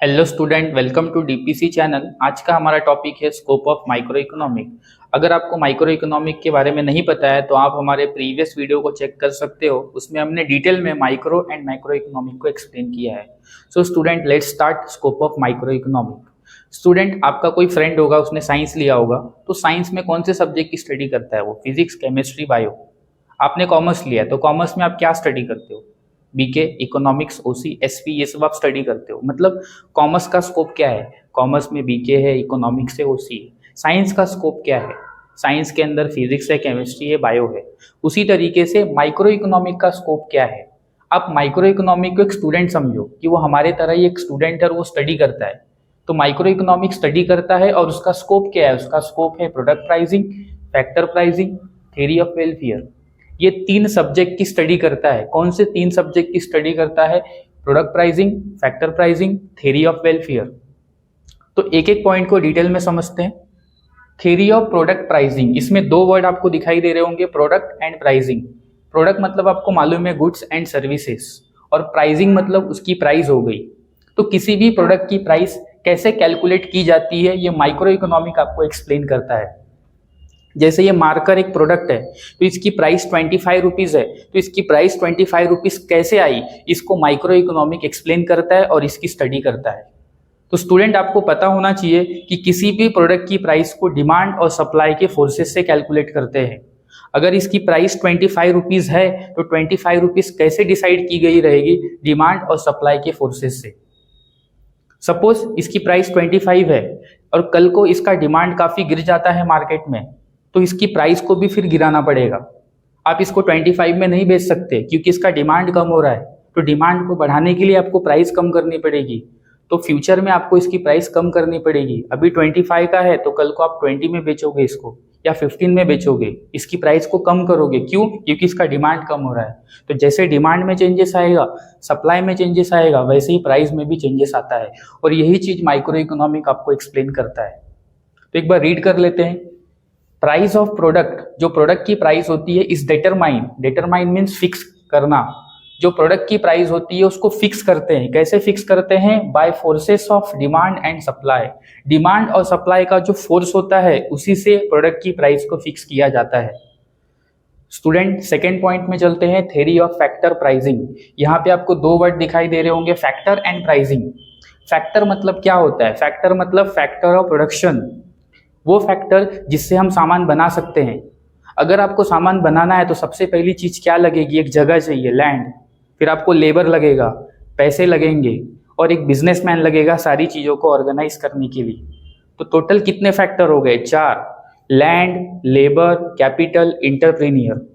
Hello student, welcome to DPC channel. आज का हमारा टॉपिक है स्कोप ऑफ माइक्रो इकोनॉमिक। अगर आपको माइक्रो इकोनॉमिक के बारे में नहीं पता है तो आप हमारे प्रीवियस वीडियो को चेक कर सकते हो। उसमें हमने डिटेल में माइक्रो एंड मैक्रो इकोनॉमिक को एक्सप्लेन किया है। So student, let's start scope of micro economic. Student, आपका कोई फ्रेंड होगा, उसने साइंस लिया होगा, तो साइंस में कौन से सब्जेक्ट की स्टडी करता है? वो फिजिक्स, केमिस्ट्री, बायो। आपने कॉमर्स लिया है तो कॉमर्स में आप क्या स्टडी करते हो? बीके, इकोनॉमिक्स, ओसी, एसपी, ये सब आप स्टडी करते हो। मतलब कॉमर्स का स्कोप क्या है? कॉमर्स में बीके है, इकोनॉमिक्स है, ओसी है। साइंस का स्कोप क्या है? साइंस के अंदर फिजिक्स है, केमिस्ट्री है, बायो है। उसी तरीके से माइक्रो इकोनॉमिक का स्कोप क्या है? आप माइक्रो इकोनॉमिक को एक स्टूडेंट समझो कि वो हमारे तरह ही एक स्टूडेंट है और वो स्टडी करता है। तो माइक्रो इकोनॉमिक स्टडी करता है और उसका स्कोप क्या है? उसका स्कोप है product pricing, factor pricing, theory of welfare. ये तीन सब्जेक्ट की स्टडी करता है। कौन से तीन सब्जेक्ट की स्टडी करता है? Product pricing, factor pricing, theory of welfare. तो एक एक पॉइंट को डिटेल में समझते हैं। थ्योरी ऑफ प्रोडक्ट प्राइसिंग, इसमें दो वर्ड आपको दिखाई दे रहे होंगे, प्रोडक्ट एंड प्राइसिंग। प्रोडक्ट मतलब आपको मालूम है गुड्स एंड सर्विसेज, और प्राइसिंग मतलब उसकी प्राइस हो गई। तो किसी भी प्रोडक्ट की प्राइस कैसे कैलकुलेट की जाती है, ये माइक्रो इकोनॉमिक आपको एक्सप्लेन करता है। जैसे ये मार्कर एक प्रोडक्ट है तो इसकी प्राइस 25 रुपीज है, तो इसकी प्राइस 25 रुपीज कैसे आई, इसको माइक्रो इकोनॉमिक एक्सप्लेन करता है और इसकी स्टडी करता है। तो स्टूडेंट, आपको पता होना चाहिए कि किसी भी प्रोडक्ट की प्राइस को डिमांड और सप्लाई के फोर्सेस से कैलकुलेट करते हैं। अगर इसकी प्राइस 25 रुपीज है तो 25 रुपीज कैसे डिसाइड की गई रहेगी? डिमांड और सप्लाई के फोर्सेस से। सपोज इसकी प्राइस 25 है और कल को इसका डिमांड काफी गिर जाता है मार्केट में, तो इसकी प्राइस को भी फिर गिराना पड़ेगा। आप इसको 25 में नहीं बेच सकते क्योंकि इसका डिमांड कम हो रहा है। तो डिमांड को बढ़ाने के लिए आपको प्राइस कम करनी पड़ेगी। तो फ्यूचर में आपको इसकी प्राइस कम करनी पड़ेगी। अभी 25 का है तो कल को आप 20 में बेचोगे इसको, या 15 में बेचोगे। इसकी प्राइस को कम करोगे। क्यों? क्योंकि इसका डिमांड कम हो रहा है। तो जैसे डिमांड में चेंजेस आएगा, सप्लाई में चेंजेस आएगा, वैसे ही प्राइस में भी चेंजेस आता है। और यही चीज माइक्रो इकोनॉमिक आपको एक्सप्लेन करता है। तो एक बार रीड कर लेते हैं। प्राइस ऑफ प्रोडक्ट, जो प्रोडक्ट की प्राइस होती है, is determine. Determine means fix करना। जो प्रोडक्ट की प्राइस होती है उसको फिक्स करते हैं। कैसे फिक्स करते हैं? By forces of demand and supply. Demand और सप्लाई का जो फोर्स होता है उसी से प्रोडक्ट की प्राइस को फिक्स किया जाता है। स्टूडेंट, सेकेंड पॉइंट में चलते हैं, थ्योरी ऑफ फैक्टर प्राइसिंग। यहाँ पे आपको दो वर्ड दिखाई दे रहे होंगे, फैक्टर एंड प्राइसिंग। फैक्टर मतलब क्या होता है? फैक्टर मतलब फैक्टर ऑफ प्रोडक्शन, वो फैक्टर जिससे हम सामान बना सकते हैं। अगर आपको सामान बनाना है तो सबसे पहली चीज क्या लगेगी? एक जगह चाहिए, लैंड। फिर आपको लेबर लगेगा, पैसे लगेंगे, और एक बिजनेसमैन लगेगा सारी चीजों को ऑर्गेनाइज करने के लिए। तो टोटल कितने फैक्टर हो गए? 4। Land, labour, capital, entrepreneur.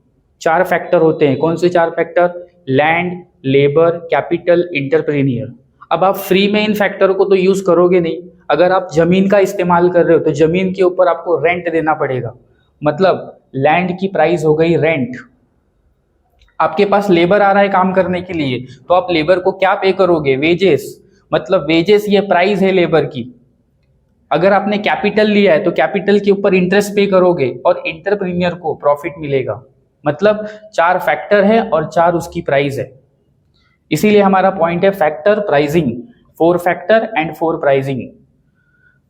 4 factor होते हैं। कौन से 4 factor? Land, labour, capital, entrepreneur. अब आप फ्री में इन फैक्टर को तो यूज करोगे नहीं। अगर आप जमीन का इस्तेमाल कर रहे हो तो जमीन के ऊपर आपको रेंट देना पड़ेगा। मतलब लैंड की प्राइस हो गई रेंट। आपके पास लेबर आ रहा है काम करने के लिए, तो आप लेबर को क्या पे करोगे? वेजेस। मतलब वेजेस ये प्राइस है लेबर की। अगर आपने कैपिटल लिया है तो कैपिटल के ऊपर इंटरेस्ट पे करोगे और इंटरप्रीनियर को प्रॉफिट मिलेगा। मतलब 4 फैक्टर है और 4 उसकी प्राइस है। इसीलिए हमारा पॉइंट है factor pricing. 4 factor and 4 pricing.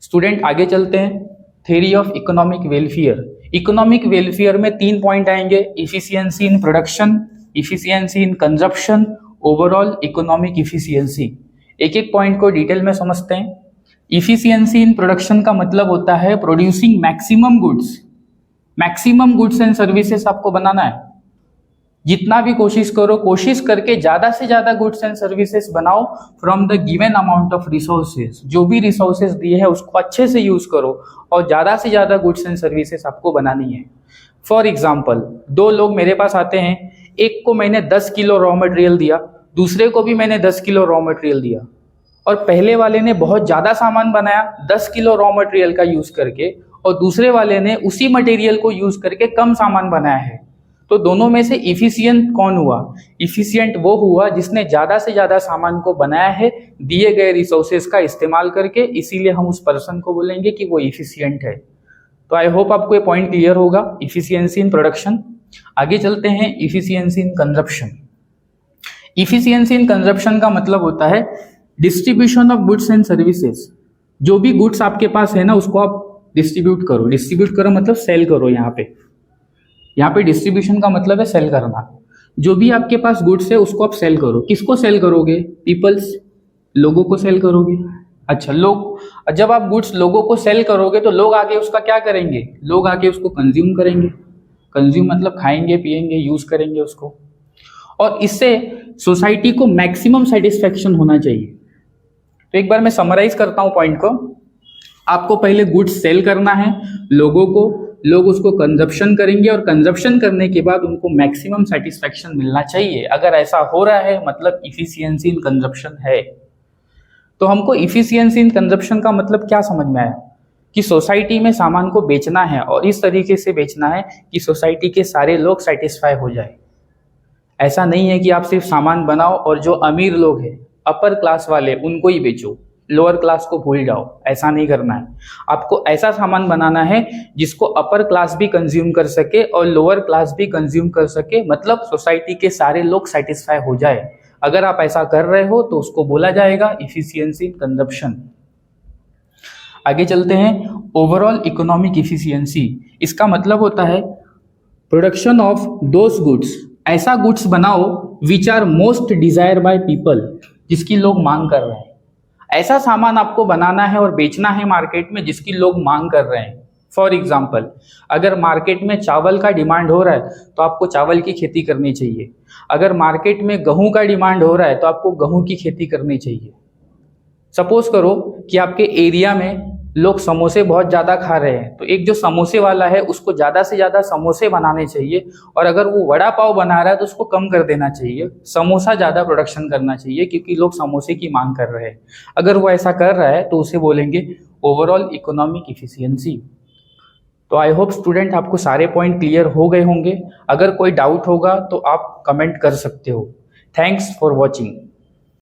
Student, आगे चलते हैं। Theory of economic welfare. Economic welfare में 3 पॉइंट आएंगे, efficiency in production, efficiency in consumption, overall economic efficiency. एक एक पॉइंट को डिटेल में समझते हैं। इफिशियंसी इन प्रोडक्शन का मतलब होता है producing maximum goods. Maximum goods and services आपको बनाना है। जितना भी कोशिश करो, कोशिश करके ज्यादा से ज्यादा गुड्स एंड सर्विसेज बनाओ from the given amount of resources. जो भी रिसोर्सेज दिए हैं उसको अच्छे से यूज करो और ज्यादा से ज्यादा गुड्स एंड सर्विसेज आपको बनानी है। फॉर एग्जाम्पल, 2 लोग मेरे पास आते हैं, एक को मैंने 10 किलो रॉ मटेरियल दिया, दूसरे को भी मैंने 10 किलो रॉ मटेरियल दिया, और पहले वाले ने बहुत ज्यादा सामान बनाया 10 किलो रॉ मटेरियल का यूज करके, और दूसरे वाले ने उसी मटेरियल को यूज करके कम सामान बनाया है। तो दोनों में से इफिशिएंट कौन हुआ? इफिशिएंट वो हुआ जिसने ज्यादा से ज्यादा सामान को बनाया है दिए गए रिसोर्सेज का इस्तेमाल करके। इसीलिए हम उस पर्सन को बोलेंगे कि वो इफिशिएंट है। तो आई होप आपको ये पॉइंट क्लियर होगा, इफिशियंसी इन प्रोडक्शन। आगे चलते हैं, इफिशियंसी इन कंजप्शन। इफिशियंसी इन कंजप्शन का मतलब होता है distribution of goods and services, जो भी गुड्स आपके पास है ना उसको आप डिस्ट्रीब्यूट करो। डिस्ट्रीब्यूट करो मतलब सेल करो। यहाँ पे डिस्ट्रीब्यूशन का मतलब है सेल करना। जो भी आपके पास गुड्स है उसको आप सेल करो। किसको सेल करोगे? पीपल्स, लोगों को सेल करोगे। अच्छा, लोग, जब आप गुड्स लोगों को सेल करोगे तो लोग आके उसका क्या करेंगे? लोग आके उसको कंज्यूम करेंगे। कंज्यूम मतलब खाएंगे, पिएंगे, यूज करेंगे उसको, और इससे सोसाइटी को मैक्सिमम सेटिस्फेक्शन होना चाहिए। तो एक बार मैं समराइज करता हूं पॉइंट को। आपको पहले गुड्स सेल करना है लोगों को, लोग उसको कंजप्शन करेंगे और कंजप्शन करने के बाद उनको मैक्सिमम सेटिस्फेक्शन मिलना चाहिए। अगर ऐसा हो रहा है मतलब इफिशियंसी इन कंजप्शन है। तो हमको इफिशियंसी इन कंजप्शन का मतलब क्या समझ में आया? कि सोसाइटी में सामान को बेचना है और इस तरीके से बेचना है कि सोसाइटी के सारे लोग सेटिस्फाई हो जाए। ऐसा नहीं है कि आप सिर्फ सामान बनाओ और जो अमीर लोग हैं, अपर क्लास वाले, उनको ही बेचो, लोअर क्लास को भूल जाओ। ऐसा नहीं करना है। आपको ऐसा सामान बनाना है जिसको अपर क्लास भी कंज्यूम कर सके और लोअर क्लास भी कंज्यूम कर सके, मतलब सोसाइटी के सारे लोग सेटिस्फाई हो जाए। अगर आप ऐसा कर रहे हो तो उसको बोला जाएगा इफिशियंसी इन कंजप्शन। आगे चलते हैं। ओवरऑल इकोनॉमिक इफिशियंसी, इसका मतलब होता है प्रोडक्शन ऑफ दोज गुड्स, ऐसा गुड्स बनाओ which are most desire by people, जिसकी लोग मांग कर रहे हैं। ऐसा सामान आपको बनाना है और बेचना है मार्केट में जिसकी लोग मांग कर रहे हैं। फॉर एग्जाम्पल, अगर मार्केट में चावल का डिमांड हो रहा है तो आपको चावल की खेती करनी चाहिए। अगर मार्केट में गेहूं का डिमांड हो रहा है तो आपको गेहूं की खेती करनी चाहिए। सपोज करो कि आपके एरिया में लोग समोसे बहुत ज़्यादा खा रहे हैं, तो एक जो समोसे वाला है उसको ज़्यादा से ज़्यादा समोसे बनाने चाहिए, और अगर वो वड़ा पाव बना रहा है तो उसको कम कर देना चाहिए, समोसा ज़्यादा प्रोडक्शन करना चाहिए, क्योंकि लोग समोसे की मांग कर रहे हैं। अगर वो ऐसा कर रहा है तो उसे बोलेंगे ओवरऑल इकोनॉमिक इफिशियंसी। तो आई होप स्टूडेंट आपको सारे पॉइंट क्लियर हो गए होंगे। अगर कोई डाउट होगा तो आप कमेंट कर सकते हो। Thanks for watching.